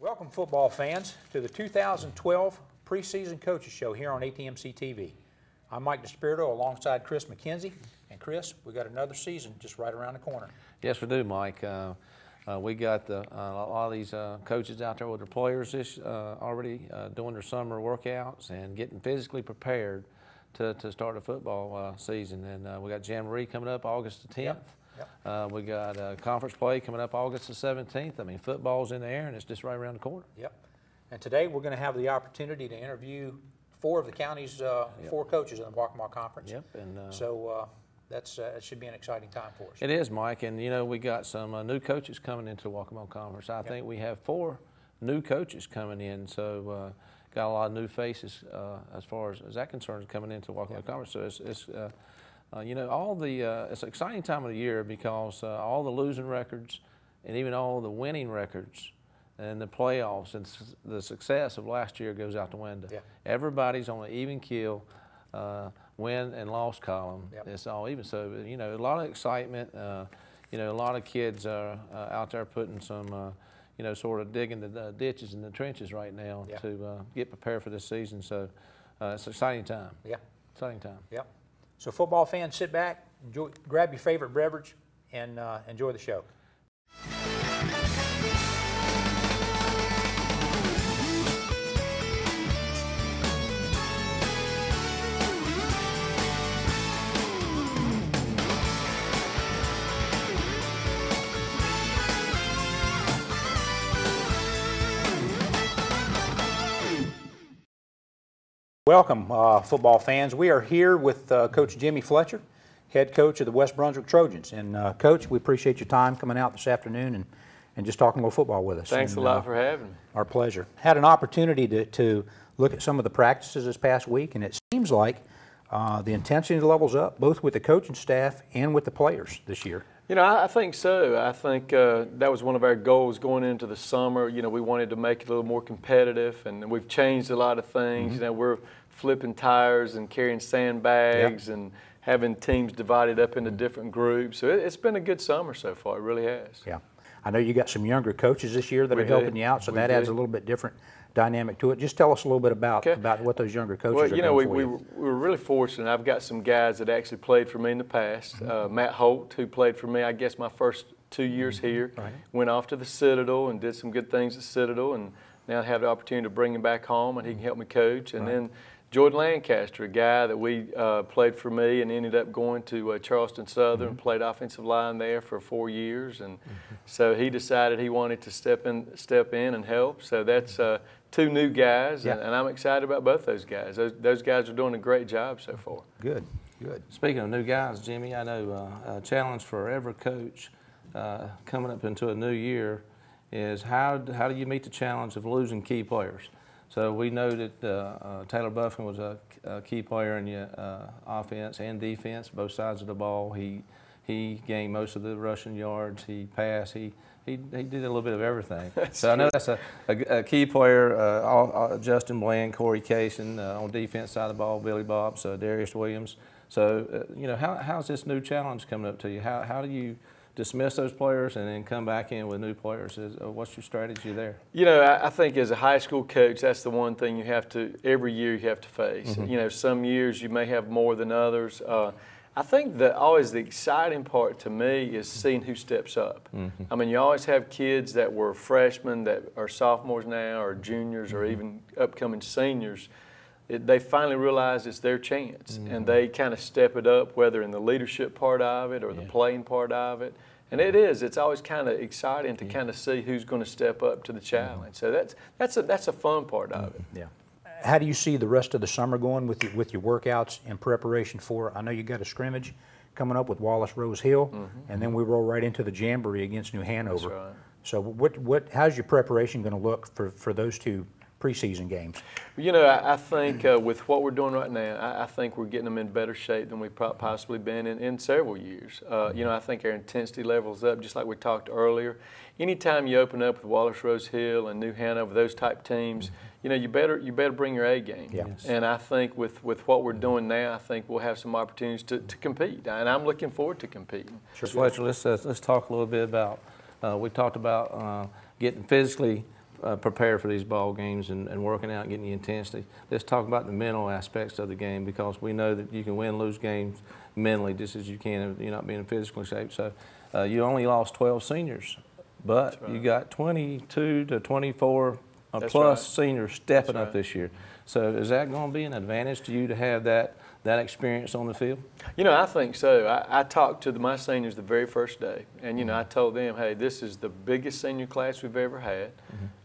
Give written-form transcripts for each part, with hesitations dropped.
Welcome, football fans, to the 2012 preseason coaches show here on ATMC TV. I'm Mike DiSpirito alongside Chris McKenzie. And Chris, we got another season just right around the corner. Yes, we do, Mike. We got a lot of these coaches out there with their players already doing their summer workouts and getting physically prepared to start the football season. And we got Jamboree coming up August the 10th. Yep. We got conference play coming up August the 17th. I mean, football's in the air, and it's just right around the corner. Yep. And today we're going to have the opportunity to interview 4 of the county's 4 coaches in the Waccamaw Conference. Yep. And so it should be an exciting time for us. It is, Mike. And, you know, we got some new coaches coming into the Waccamaw Conference. I think we have 4 new coaches coming in. So got a lot of new faces as far as that concern coming into the Waccamaw Conference. So it's you know, it's an exciting time of the year because all the losing records and even all the winning records and the playoffs and the success of last year goes out the window. Yeah. Everybody's on an even keel, win and loss column. Yep. It's all even. So, you know, a lot of excitement. You know, a lot of kids are out there putting some, you know, sort of digging the ditches and the trenches right now to get prepared for this season. So it's an exciting time. Yeah. Exciting time. Yep. So football fans, sit back, grab your favorite beverage, and enjoy the show. Welcome, football fans. We are here with Coach Jimmy Fletcher, head coach of the West Brunswick Trojans. And Coach, we appreciate your time coming out this afternoon and just talking a little football with us. Thanks a lot for having me. Our pleasure. Had an opportunity to look at some of the practices this past week, and it seems like the intensity level's up, both with the coaching staff and with the players this year. You know, I think so. I think that was one of our goals going into the summer. You know, we wanted to make it a little more competitive, and we've changed a lot of things. You know, we're flipping tires and carrying sandbags and having teams divided up into different groups. So it's been a good summer so far. It really has. Yeah. I know you got some younger coaches this year that are helping you out, so that adds a little bit different dynamic to it. Just tell us a little bit about what those younger coaches are doing for you. Well, you know, we were really fortunate. I've got some guys that actually played for me in the past. Matt Holt, who played for me, I guess, my first 2 years here, went off to the Citadel and did some good things at Citadel, and now I have the opportunity to bring him back home, and he can help me coach. And then Jordan Lancaster, a guy that we played for me and ended up going to Charleston Southern, played offensive line there for 4 years, and so he decided he wanted to step in and help. So that's 2 new guys, and I'm excited about both those guys. Those guys are doing a great job so far. Good, good. Speaking of new guys, Jimmy, I know a challenge for every coach coming up into a new year is how do you meet the challenge of losing key players? So we know that Taylor Buffin was a key player in the offense and defense, both sides of the ball. He gained most of the rushing yards. He passed. He did a little bit of everything. So I know that's a key player. Justin Bland, Corey Kaysen on defense side of the ball, Billy Bobs, Darius Williams. So you know, how's this new challenge coming up to you? How do you dismiss those players and then come back in with new players? What's your strategy there? You know, I think as a high school coach, that's the one thing you have to, every year you have to face. You know, some years you may have more than others. I think that always the exciting part to me is seeing who steps up. I mean, you always have kids that were freshmen that are sophomores now or juniors or even upcoming seniors. They finally realize it's their chance, and they kind of step it up, whether in the leadership part of it or the playing part of it. And it's always kind of exciting to kind of see who's going to step up to the challenge. So that's a fun part of it. Yeah. How do you see the rest of the summer going with your workouts in preparation for? I know you got a scrimmage coming up with Wallace Rose Hill, and then we roll right into the Jamboree against New Hanover. That's right. So how's your preparation going to look for those 2 preseason games? You know, I think with what we're doing right now, I think we're getting them in better shape than we've possibly been in several years. You know, I think our intensity level's up, just like we talked earlier. Anytime you open up with Wallace Rose Hill and New Hanover, those type teams, you know, you better bring your A game. Yeah. And I think with what we're doing now, I think we'll have some opportunities to compete, and I'm looking forward to competing. Sure. Fletcher, let's talk a little bit about. We talked about getting physically prepared for these ball games and working out and getting the intensity. Let's talk about the mental aspects of the game, because we know that you can win, lose games mentally just as you can if you're not being in physical shape. So you only lost 12 seniors, but you got 22 to 24 plus seniors stepping up this year. So is that going to be an advantage to you to have that experience on the field? You know, I think so. I talked to my seniors the very first day, and, you know, I told them, hey, this is the biggest senior class we've ever had.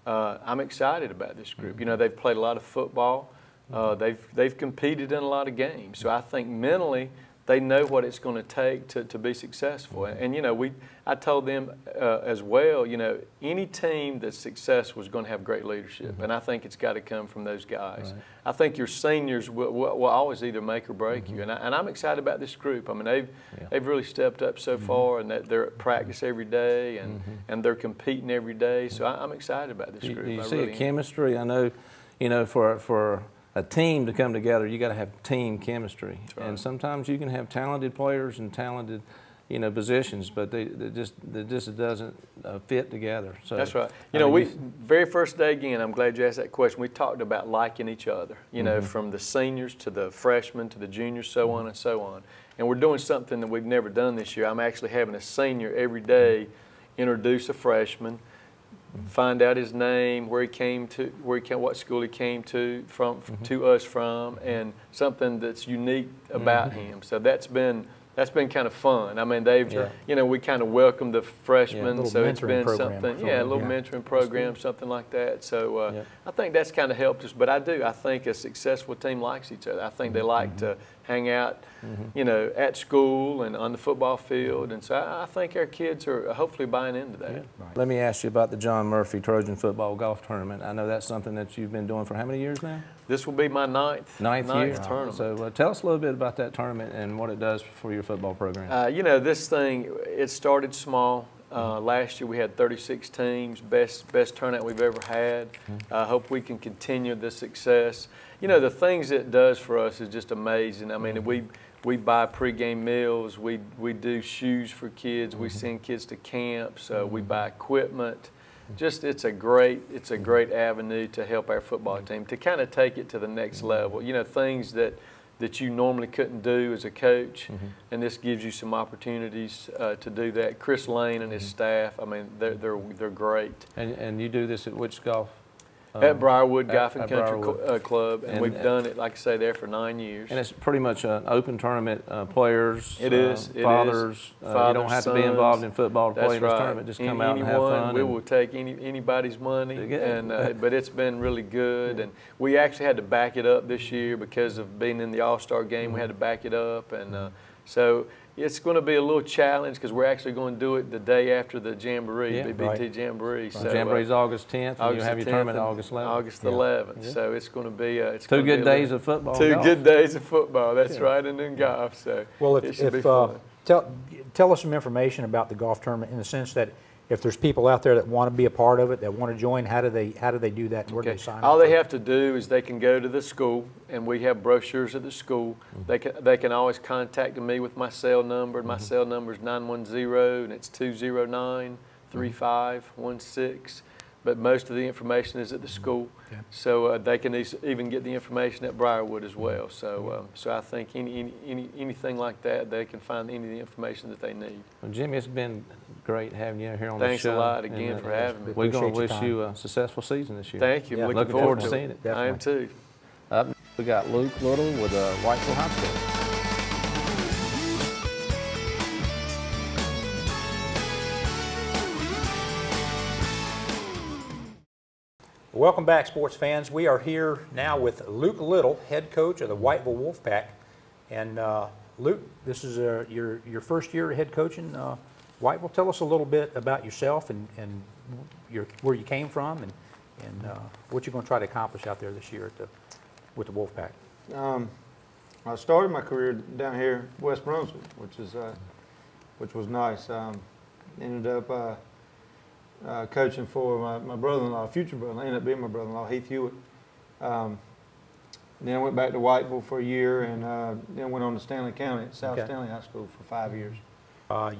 I'm excited about this group. You know, they've played a lot of football. They've competed in a lot of games. So I think mentally they know what it's going to take to be successful. And you know, I told them as well, you know, any team that's successful is going to have great leadership. And I think it's got to come from those guys. Right. I think your seniors will always either make or break you. And I'm excited about this group. I mean, they've really stepped up so far, and they're at practice every day, and they're competing every day. So I'm excited about this group. You see a chemistry. I know, you know, for a team to come together, you got to have team chemistry. Right. And sometimes you can have talented players and talented, you know, positions, but they just doesn't fit together. So that's right. You know, very first day again, I'm glad you asked that question. We talked about liking each other. You know, from the seniors to the freshmen to the juniors, so on and so on. And we're doing something that we've never done this year. I'm actually having a senior every day introduce a freshman, find out his name, where he came to, what school he came to us from, and something that's unique about him. So that's been kind of fun. I mean, you know, we kind of welcome the freshmen, so it's been something, a little mentoring program, something like that. So I think that's kind of helped us. But I think a successful team likes each other. I think they like to hang out, you know, at school and on the football field. And so I think our kids are hopefully buying into that. Yeah. Right. Let me ask you about the John Murphy Trojan Football Golf Tournament. I know that's something that you've been doing for how many years now? This will be my ninth tournament. So tell us a little bit about that tournament and what it does for your football program. You know, this thing, it started small. Last year we had 36 teams, best turnout we've ever had. I hope we can continue the success. You know, the things it does for us is just amazing. I mean, we buy pregame meals, we do shoes for kids, we send kids to camps, we buy equipment. Just it's a great avenue to help our football team to kind of take it to the next level. You know, things that you normally couldn't do as a coach, and this gives you some opportunities to do that. Chris Lane and his staff, I mean, they're great. And you do this at which golf? At Briarwood Golf and Country Club, and we've done it, like I say, there for 9 years. And it's pretty much an open tournament. Players, fathers, you don't have to be involved in football to play in this tournament. Just come out and have fun. We will take anybody's money, and but it's been really good. And we actually had to back it up this year because of being in the All-Star game. We had to back it up, and so it's going to be a little challenge because we're actually going to do it the day after the Jamboree, BBT Jamboree. So, Jamboree's August 10th, and you have your tournament August 11th. August 11th. So it's going to be two good days of football. Two good days of football. That's right, and then golf. So well, tell us some information about the golf tournament in the sense that if there's people out there that want to be a part of it, that want to join, how do they do that? Where do they sign up? All they have to do is they can go to the school, and we have brochures at the school. They can always contact me with my cell number. My cell number is 910, and it's 209-3516. But most of the information is at the school, so they can even get the information at Briarwood as well. So, so I think anything like that, they can find any of the information that they need. Well, Jimmy, it's been great having you here on the show. Thanks a lot again for having me. We're going to wish you a successful season this year. Thank you. Looking forward to seeing it. Definitely. I am too. Up next, we got Luke Little with Whiteville High School. Welcome back, sports fans. We are here now with Luke Little, head coach of the Whiteville Wolfpack. And Luke, this is your first year head coaching Whiteville. Tell us a little bit about yourself and where you came from and what you're going to try to accomplish out there this year with the Wolfpack. I started my career down here in West Brunswick, which was nice. Ended up coaching for my brother-in-law, future brother-in-law, ended up being my brother-in-law, Heath Hewitt. Then I went back to Whiteville for a year, and then went on to Stanley County at South Stanley High School for 5 years.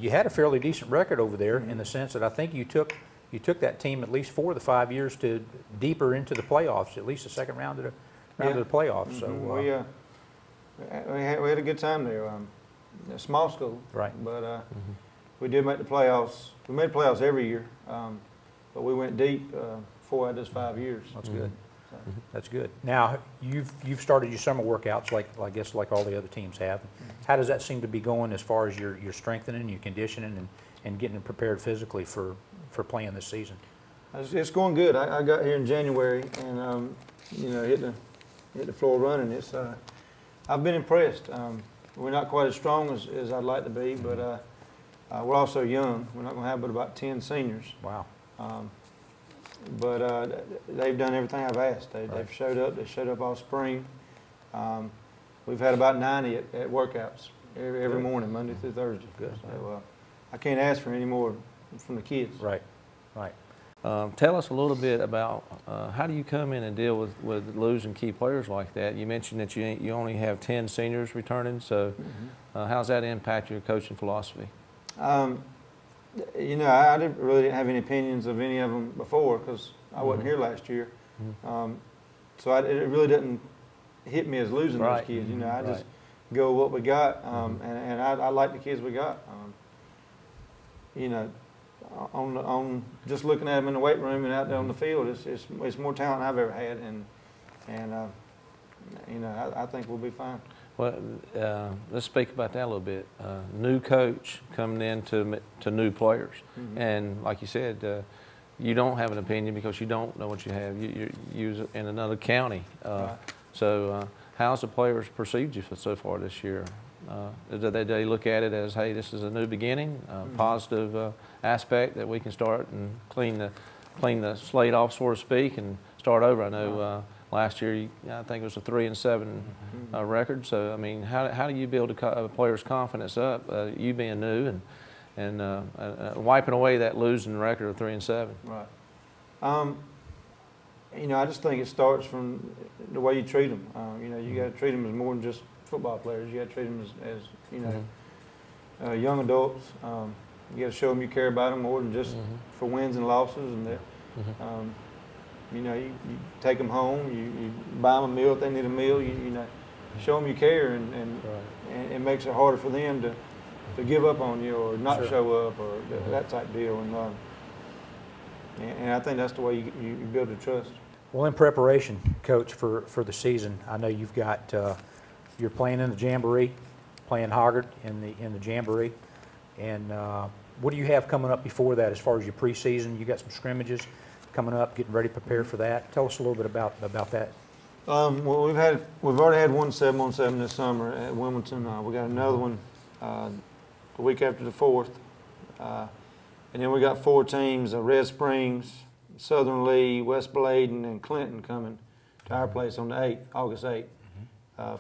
You had a fairly decent record over there in the sense that I think you took you took that team at least 4 of the 5 years to deeper into the playoffs, at least the second round of the playoffs. So we had a good time there. A small school, right? But we did make the playoffs. We made playoffs every year, but we went deep 4 out of those 5 years. That's good. That's good. Now you've started your summer workouts like I guess like all the other teams have. How does that seem to be going as far as your strengthening, your conditioning, and getting prepared physically for playing this season? It's going good. I got here in January and hit the floor running. I've been impressed. We're not quite as strong as I'd like to be, but we're also young. We're not going to have but about 10 seniors. Wow. But they've done everything I've asked. They've showed up. They showed up all spring. We've had about 90 at workouts every morning, Monday through Thursday. Good. So I can't ask for any more from the kids. Right. Right. Tell us a little bit about how do you come in and deal with losing key players like that? You mentioned that you only have 10 seniors returning, so how does that impact your coaching philosophy? I really didn't have any opinions of any of them before because I wasn't here last year. So it really didn't hit me as losing those kids. I just go with what we got, and I like the kids we got. On just looking at them in the weight room and out there on the field, it's more talent I've ever had, and I think we'll be fine. Well, let's speak about that a little bit. New coach coming in to new players, and like you said, you don't have an opinion because you don't know what you have. You're in another county, so how's the players perceived you so far this year? Do they look at it as, hey, this is a new beginning, positive aspect that we can start and clean the slate off, so to speak, and start over? I know last year I think it was a 3-7 record. So I mean, how do you build a player's confidence up? You being new and wiping away that losing record of 3-7. Right. I just think it starts from the way you treat them. You got to treat them as more than just football players. You got to treat them as young adults. You got to show them you care about them more than just for wins and losses, and that you take them home. You buy them a meal if they need a meal. You show them you care, and it makes it harder for them to give up on you or not show up or that type deal. And I think that's the way you build the trust. Well, in preparation, Coach, for the season, I know you've got you're playing in the Jamboree, playing Hoggard in the Jamboree, and what do you have coming up before that as far as your preseason? You got some scrimmages coming up, getting ready to prepare for that. Tell us a little bit about that. Well, we've already had one 7-on-7 this summer at Wilmington. We got another one the week after the 4th, and then we got 4 teams: Red Springs, Southern Lee, West Bladen, and Clinton coming to our place on the 8th, August 8th,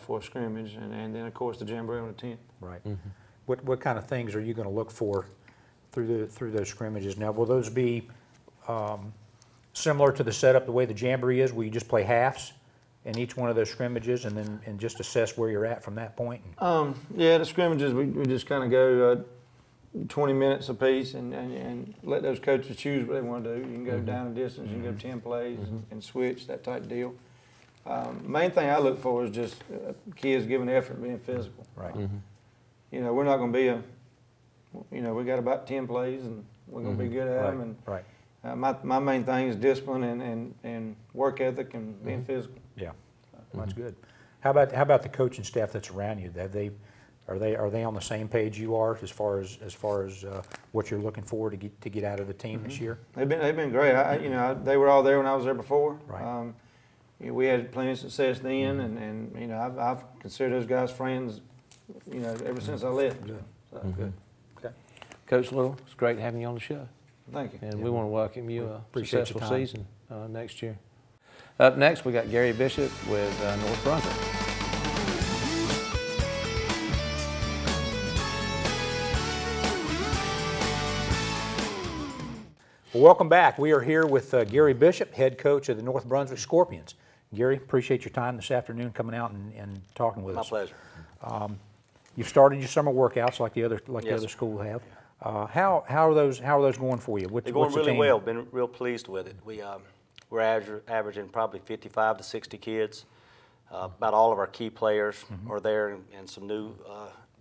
for a scrimmage, and then of course the Jamboree on the 10th. Right. What kind of things are you going to look for through those scrimmages? Now, will those be similar to the setup the way the Jamboree is, where you just play halves in each one of those scrimmages, and just assess where you're at from that point? Yeah, the scrimmages we just kind of go 20 minutes apiece and let those coaches choose what they want to do. You can go down a distance, you can go 10 plays and switch, that type deal. Main thing I look for is just kids giving effort and being physical. Right. We're not going to be we got about 10 plays and we're going to be good at them. And my main thing is discipline and work ethic and being physical. Yeah, that's good. How about the coaching staff that's around you? Are they on the same page you are as far as what you're looking for to get out of the team this year? They've been great. They were all there when I was there before. Right. We had plenty of success then, and I've considered those guys friends, ever since I left. Good. So, Good. Okay. Coach Little, it's great having you on the show. Thank you. And we want to welcome you a Appreciate successful your time. season next year. Up next, we got Garry Bishop with North Brunswick. Well, welcome back. We are here with Garry Bishop, head coach of the North Brunswick Scorpions. Garry, appreciate your time this afternoon coming out and talking with us. My pleasure. You've started your summer workouts like the other Yes, school have. How are those going for you? They're going really well. Been real pleased with it. We're averaging probably 55 to 60 kids. About all of our key players are there, and some new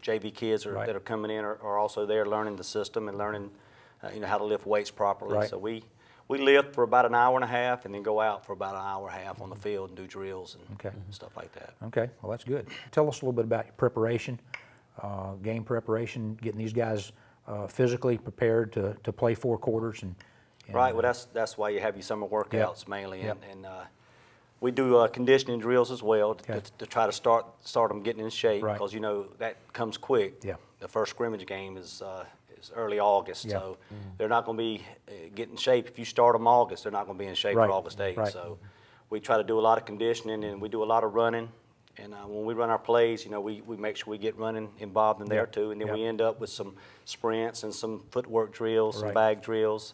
JV kids that are coming in are also there learning the system and learning how to lift weights properly. Right. So we lift for about an hour and a half and then go out for about an hour and a half on the field and do drills and stuff like that. Okay, well, that's good. Tell us a little bit about your preparation, game preparation, getting these guys physically prepared to play 4 quarters. And right, well, that's why you have your summer workouts mainly. And we do conditioning drills as well to try to start them getting in shape, because that comes quick. Yeah. The first scrimmage game is early August, so they're not going to be getting in shape. If you start them August, they're not going to be in shape for August 8th. So we try to do a lot of conditioning, and we do a lot of running. And when we run our plays, we make sure we get running involved in there too, and then we end up with some sprints and some footwork drills, some bag drills.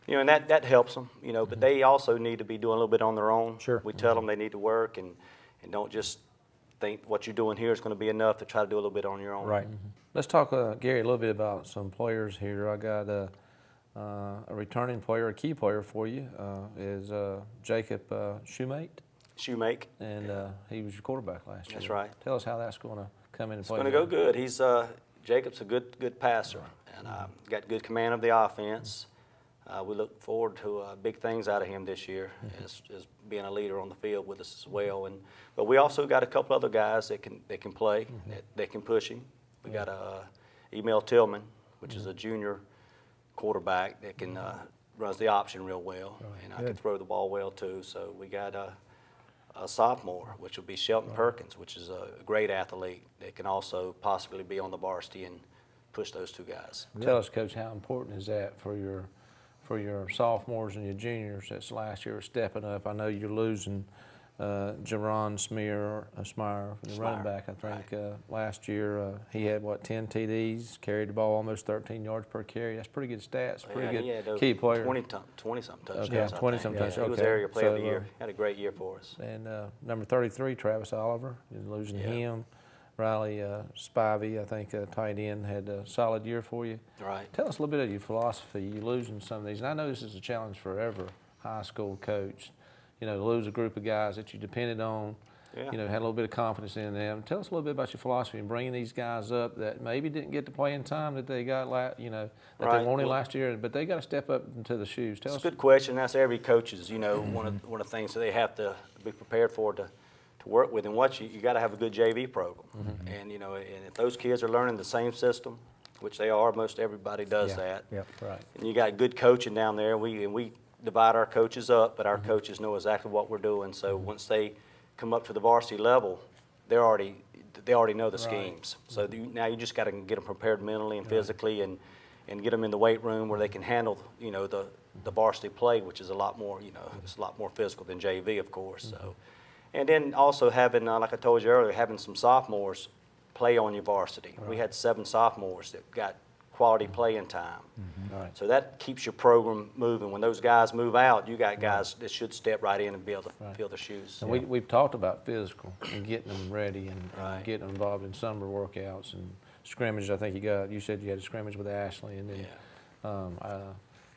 And that helps them, but they also need to be doing a little bit on their own. Sure. We tell them they need to work and don't just think what you're doing here is going to be enough to try to do a little bit on your own. Right. Let's talk, Gary, a little bit about some players here. I got a returning player, a key player for you, is Jacob Shoemate. Shoemake. And he was your quarterback last year. That's right. Tell us how that's going to come in and play. It's going to go good. He's Jacob's a good passer and got good command of the offense. We look forward to big things out of him this year, as being a leader on the field with us as well. But we also got a couple other guys that can play, that can push him. We got Emil Tillman, which is a junior quarterback that can runs the option real well, and can throw the ball well too. So we got a sophomore, which will be Shelton Perkins, which is a great athlete that can also possibly be on the varsity and push those 2 guys. Tell us, Coach, how important is that for your sophomores and your juniors that's last year stepping up? I know you're losing Jerron Smyer, the running back, I think. Last year he had, 10 TDs, carried the ball almost 13 yards per carry. That's pretty good stats, pretty good key player. 20-something touchdowns. Okay, 20-something touchdowns. He was area player of the year. Had a great year for us. And number 33, Travis Oliver, you're losing him. Riley Spivey, I think, tight end, had a solid year for you. Right. Tell us a little bit of your philosophy. You're losing some of these, and I know this is a challenge for every high school coach, to lose a group of guys that you depended on, had a little bit of confidence in them. Tell us a little bit about your philosophy in bringing these guys up that maybe didn't get the playing time that they got, that they wanted last year, but they got to step up into the shoes. Tell us. It's a good question. That's every coach's, one of the things that they have to be prepared for to work with. And you got to have a good JV program. And and if those kids are learning the same system, which they are, most everybody does that. Yep. Right. And you got good coaching down there. We divide our coaches up, but our coaches know exactly what we're doing. So once they come up to the varsity level, they already know the schemes. So now you just got to get them prepared mentally and physically, and get them in the weight room where they can handle the varsity play, which is a lot more it's a lot more physical than JV, of course. So. And then also having, like I told you earlier, having some sophomores play on your varsity. We had 7 sophomores that got quality playing time. Right. So that keeps your program moving. When those guys move out, you got guys that should step right in and be able to fill their shoes. And we've talked about physical and getting them ready and getting them involved in summer workouts and scrimmages. I think you said you had a scrimmage with Ashley. And then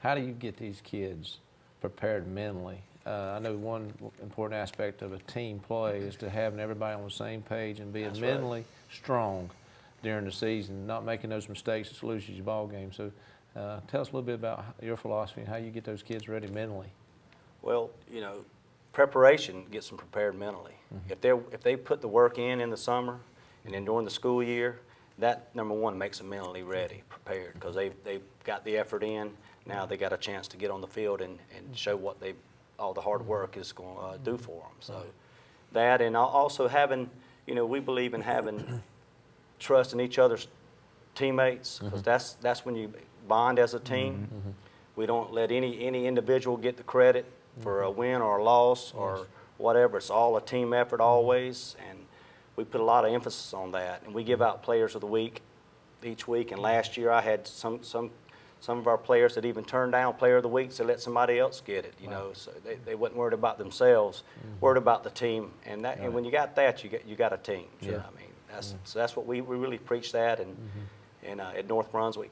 how do you get these kids prepared mentally? I know one important aspect of a team play is to having everybody on the same page and being mentally strong during the season, not making those mistakes that loses your ball game. So tell us a little bit about your philosophy and how you get those kids ready mentally. Well, preparation gets them prepared mentally. If they put the work in the summer and then during the school year, that, number one, makes them mentally ready, prepared, because they've got the effort in. Now they got a chance to get on the field and show what all the hard work is going to do for them. So that, and also having, we believe in having trust in each other's teammates, because that's when you bond as a team. We don't let any individual get the credit for a win or a loss or whatever. It's all a team effort always, and we put a lot of emphasis on that. And we give out players of the week each week. And last year I had some of our players that even turned down player of the week to let somebody else get it. So they wasn't worried about themselves, worried about the team. And that, and when you got that, you got a team. So, I mean, that's what we really preach that, and at North Brunswick.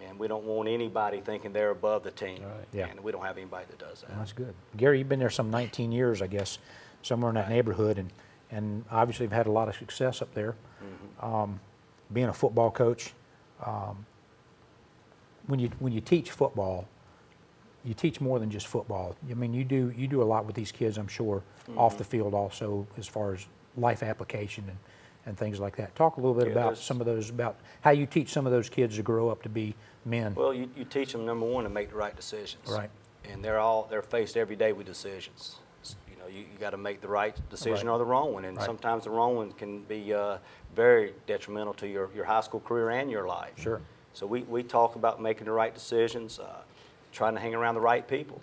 And we don't want anybody thinking they're above the team. Right. Yeah. And we don't have anybody that does that. Well, that's good. Gary, you've been there some 19 years, I guess, somewhere in that neighborhood, and obviously have had a lot of success up there. Being a football coach, when you teach football, you teach more than just football. I mean, you do a lot with these kids, I'm sure, off the field also, as far as life application and things like that. Talk a little bit about some of those, about how you teach some of those kids to grow up to be men. Well, you teach them, number one, to make the right decisions. Right. And they're faced every day with decisions. You know, you got to make the right decision Right. or the wrong one, and Right. sometimes the wrong one can be very detrimental to your high school career and your life. Sure. So we talk about making the right decisions, trying to hang around the right people.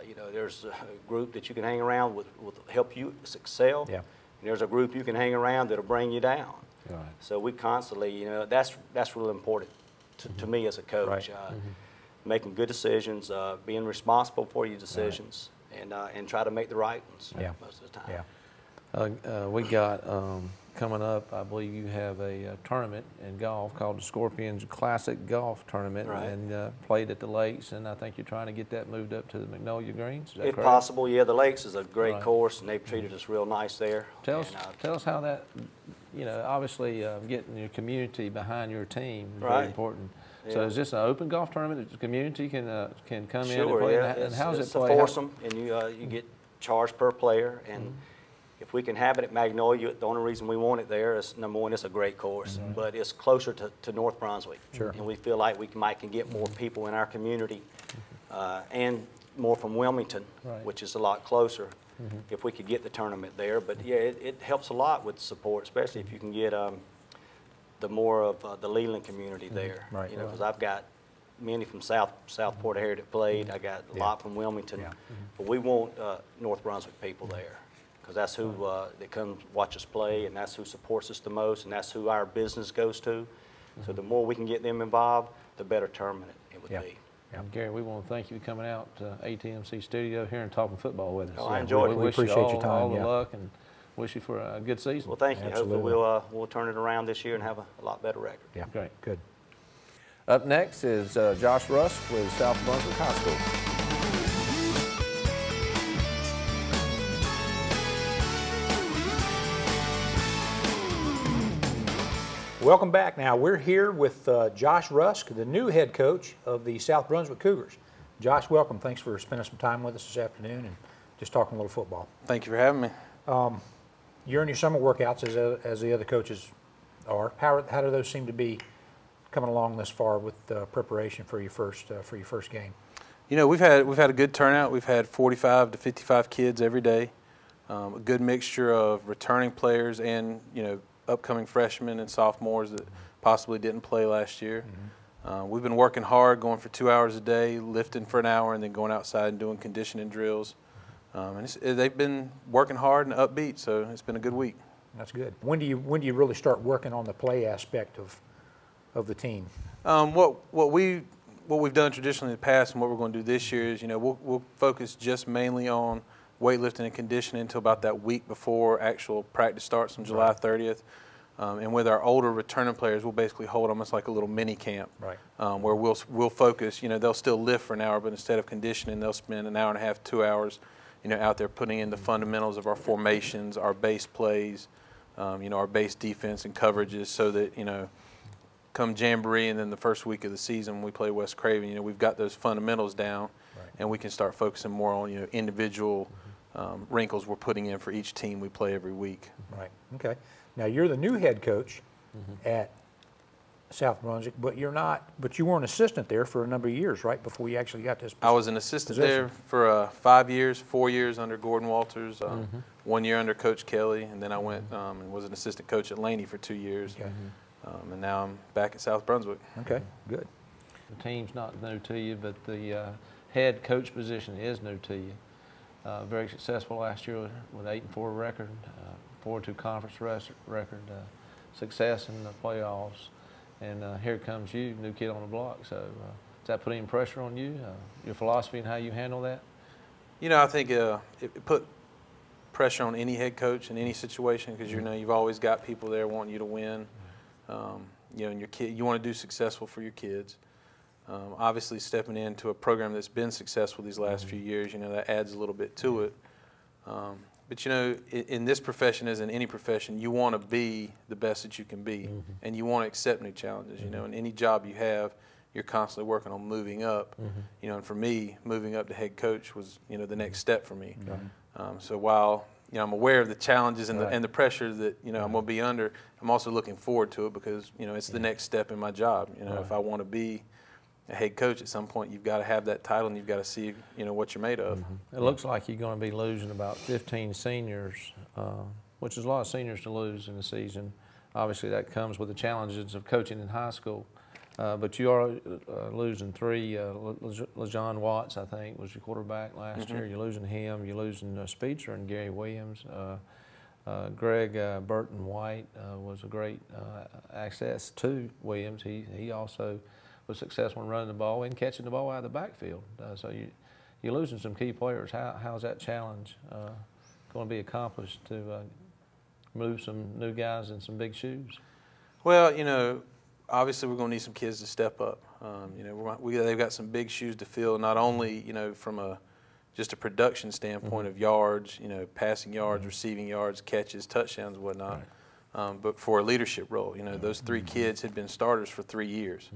You know, there's a group that you can hang around with help you excel. Yeah. And there's a group you can hang around that'll bring you down. Right. So we constantly, you know, that's really important to me as a coach. Right. Making good decisions, being responsible for your decisions, and try to make the right ones most of the time. Yeah. We got coming up, I believe you have a tournament in golf called the Scorpions Classic Golf Tournament, Right. and played at the Lakes, and I think you're trying to get that moved up to the Magnolia Greens. Is that If correct? possible, yeah, the Lakes is a great Right. course, and they've treated us real nice there. Tell us, And, tell us how that, you know, obviously getting your community behind your team is Right. very important. So Yeah. is this an open golf tournament that the community can come in and Sure, play? yeah. And how's it It's play? a foursome, and you get charged per player. And if we can have it at Magnolia, the only reason we want it there is, number one, it's a great course, but it's closer to North Brunswick. Sure. And we feel like we can get more people in our community, and more from Wilmington, Right. which is a lot closer, if we could get the tournament there. But yeah, it helps a lot with support, especially if you can get the more of the Leland community there. Right. You know, because I've got many from Southport area that played. I got a lot from Wilmington. Yeah. But we want North Brunswick people there, because that's who that comes watch us play, and that's who supports us the most, and that's who our business goes to. So the more we can get them involved, the better tournament it would Yeah. be. Yeah. And Gary, we want to thank you for coming out to ATMC studio here and talking football with us. Oh, I enjoyed it. We We wish appreciate you your time, all the yeah. luck, and wish you for a good season. Well, thank you. Absolutely. Hopefully we'll turn it around this year and have a lot better record. Yeah. Great. Good. Up next is Josh Rusk with South Brunswick High School. Welcome back. Now we're here with Josh Rusk, the new head coach of the South Brunswick Cougars. Josh, welcome. Thanks for spending some time with us this afternoon and just talking a little football. Thank you for having me. You're in your summer workouts as the other coaches are. How do those seem to be coming along this far with preparation for your first game? You know, we've had a good turnout. We've had 45 to 55 kids every day. A good mixture of returning players and, you know, upcoming freshmen and sophomores that possibly didn't play last year. We've been working hard, going for 2 hours a day, lifting for an hour, and then going outside and doing conditioning drills. And they've been working hard and upbeat, so it's been a good week. That's good. When do you really start working on the play aspect of the team? What we've done traditionally in the past and what we're going to do this year is, you know, we'll focus just mainly on weightlifting and conditioning until about that week before actual practice starts on July 30th. And with our older returning players, we'll basically hold almost like a little mini camp, Right. Where we'll focus. You know, they'll still lift for an hour, but instead of conditioning, they'll spend an hour and a half, 2 hours, you know, out there putting in the fundamentals of our formations, our base plays, you know, our base defense and coverages, so that, you know, come Jamboree and then the first week of the season when we play West Craven, you know, we've got those fundamentals down, Right. and we can start focusing more on, you know, individual wrinkles we're putting in for each team we play every week. Right. Okay. Now you're the new head coach at South Brunswick, but you were an assistant there for a number of years, right? Before you actually got this. I was an assistant position. there for 5 years, 4 years under Gordon Walters, 1 year under Coach Kelly, and then I went and was an assistant coach at Laney for 2 years. Okay. And now I'm back at South Brunswick. Okay. Good. The team's not new to you, but the head coach position is new to you. Very successful last year with 8-4 record, 4-2 conference record, success in the playoffs, and here comes you, new kid on the block. So does that put any pressure on you? Your philosophy and how you handle that? You know, I think it put pressure on any head coach in any situation, because you know you've always got people there wanting you to win. You know, and you want to do successful for your kids. Obviously, stepping into a program that's been successful these last few years, that adds a little bit to it. But in this profession, as in any profession, you want to be the best that you can be, and you want to accept new challenges. In any job you have, you're constantly working on moving up. And for me, moving up to head coach was the next step for me. So while I'm aware of the challenges and the pressure that I'm going to be under, I'm also looking forward to it because it's the next step in my job. If I want to be a head coach at some point, you've got to have that title and you've got to see what you're made of. It looks like you're going to be losing about 15 seniors, which is a lot of seniors to lose in the season. Obviously, that comes with the challenges of coaching in high school. But you are losing 3. LaJohn Watts, I think, was your quarterback last year. You're losing him. You're losing Speedster and Gary Williams. Greg Burton White was a great access to Williams. He also was successful in running the ball and catching the ball out of the backfield. So you're losing some key players. How's that challenge going to be accomplished to move some new guys in some big shoes? Well, obviously we're going to need some kids to step up. They've got some big shoes to fill, not only, from just a production standpoint of yards, passing yards, receiving yards, catches, touchdowns, and whatnot, but for a leadership role. Those 3 kids had been starters for 3 years.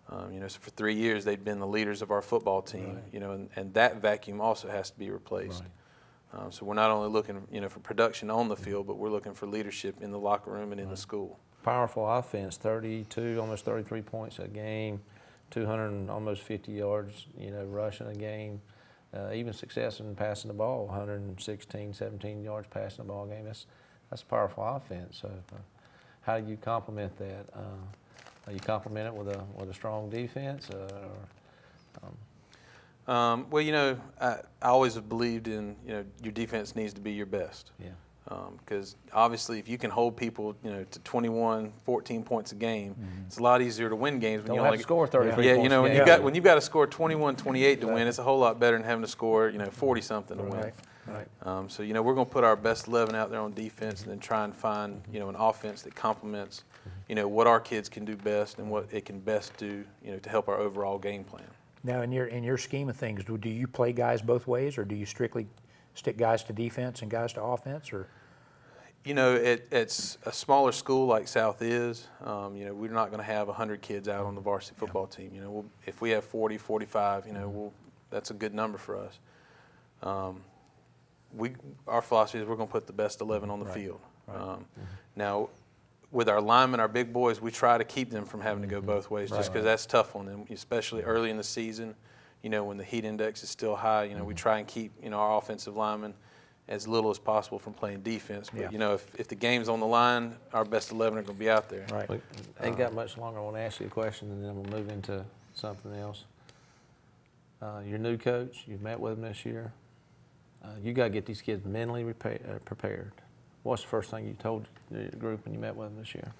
So for 3 years they'd been the leaders of our football team, and that vacuum also has to be replaced. So we're not only looking, for production on the field, but we're looking for leadership in the locker room and in the school. Powerful offense, 32, almost 33 points a game, 200 and almost 50 yards, rushing a game. Even success in passing the ball, 116, 17 yards passing the ball game. That's a powerful offense. So how do you complement that? You complement it with a strong defense? Well, I always have believed in, your defense needs to be your best. Yeah. Because obviously if you can hold people, to 21, 14 points a game, it's a lot easier to win games. When Don't have to score 33 points when a game. when you've got to score 21, 28 to win, it's a whole lot better than having to score, 40-something to win. Right. So, we're going to put our best 11 out there on defense and then try and find, an offense that complements, what our kids can do best and what it can best do, to help our overall game plan. Now, in your scheme of things, do you play guys both ways, or do you strictly stick guys to defense and guys to offense, or? It's a smaller school like South is. We're not going to have 100 kids out on the varsity football team. If we have 40, 45, that's a good number for us. Our philosophy is we're going to put the best 11 on the field. Now, with our linemen, our big boys, we try to keep them from having to go both ways, just because that's tough on them, especially early in the season. When the heat index is still high, we try and keep our offensive linemen as little as possible from playing defense. But if the game's on the line, our best 11 are going to be out there. Right. Ain't got much longer. I want to ask you a question, and then we'll move into something else. Your new coach, you've met with him this year. You got to get these kids mentally prepared. What's the first thing you told the group when you met with them this year?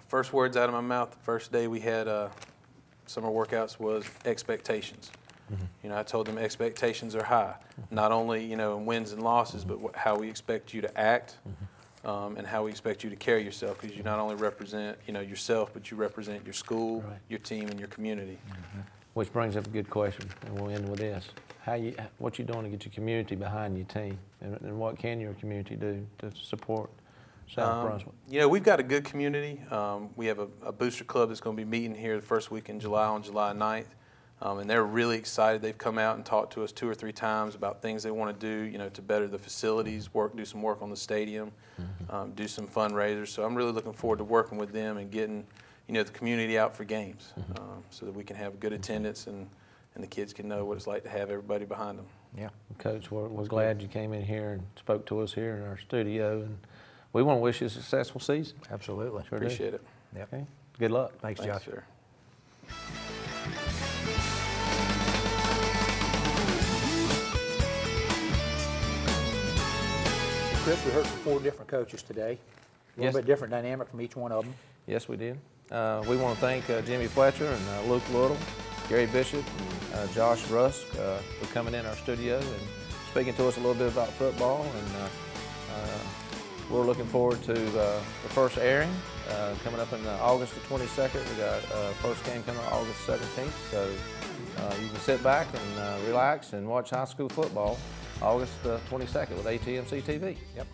First words out of my mouth the first day we had summer workouts was expectations. I told them expectations are high, not only in wins and losses, but how we expect you to act and how we expect you to carry yourself, because you not only represent yourself, but you represent your school, your team, and your community. Which brings up a good question, and we'll end with this: what you doing to get your community behind your team, and what can your community do to support South Brunswick? We've got a good community. We have a booster club that's going to be meeting here the first week in July on July 9th. And they're really excited. They've come out and talked to us 2 or 3 times about things they want to do, to better the facilities, do some work on the stadium, do some fundraisers. So I'm really looking forward to working with them and getting, the community out for games, so that we can have good attendance and the kids can know what it's like to have everybody behind them. Yeah. Coach, we're glad you came in here and spoke to us here in our studio, and we want to wish you a successful season. Absolutely. Sure Appreciate do. it. Yep. Okay. Good luck. Thanks, Josh. Sir. Chris, we heard from 4 different coaches today. A little bit different dynamic from each one of them. Yes, we did. We want to thank Jimmy Fletcher and Luke Little, Gary Bishop, and Josh Rusk for coming in our studio and speaking to us a little bit about football. And we're looking forward to the first airing coming up in August the 22nd. We got first game coming on August 17th. So you can sit back and relax and watch high school football August the 22nd with ATMC TV. Yep.